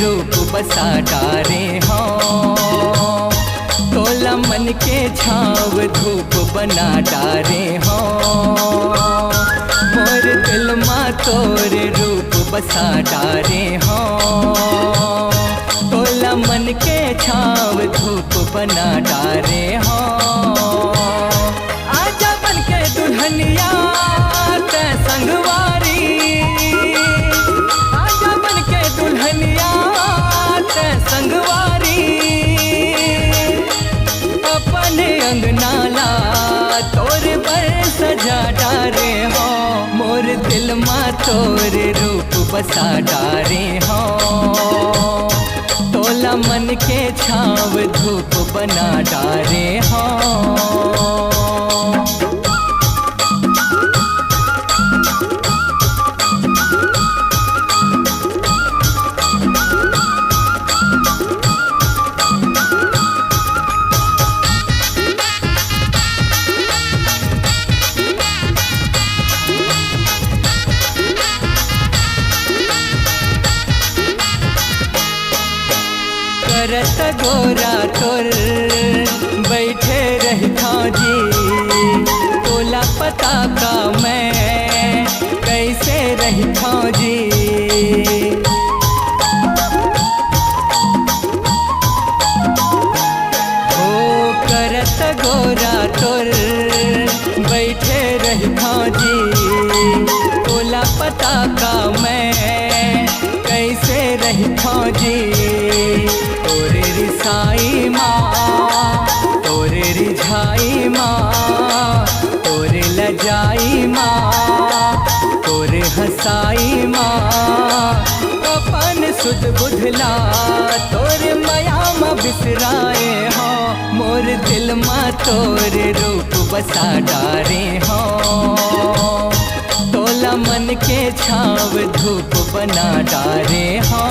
रूप बसा डारे हो। तोला मन के छाव धूप बना डारे हो। मोर दिल मा तोर रूप बसा डारे हो। तोला मन के छाव धूप बना डारे हो। आजा बन के दुल्हनिया ते संगवारी, आजा बन के दुल्हनिया ते संगवारी। अपने अंगना ला तोर पर सजा डारे हो। मोर दिल मा तोर रूप बसा डारे हो। तोला मन के छाव धूप बना डारे हो। करत गोरा तोर बैठे रहता जी। तोला पता का मैं कैसे रहता जी। हो करत गोरा तोर बैठे रहता जी। तोला पता का मैं कैसे रहता जी। तोरे रिसाई माँ तोरे रिझाई माँ, तोरे लजाई माँ तोरे हसाई माँ। अपन सुध बुधला तोरे माया माँ बिसराए हो। मोर दिल माँ तोरे रूप बसा डारे हो। तोला मन के छाव धूप बना डारे हो।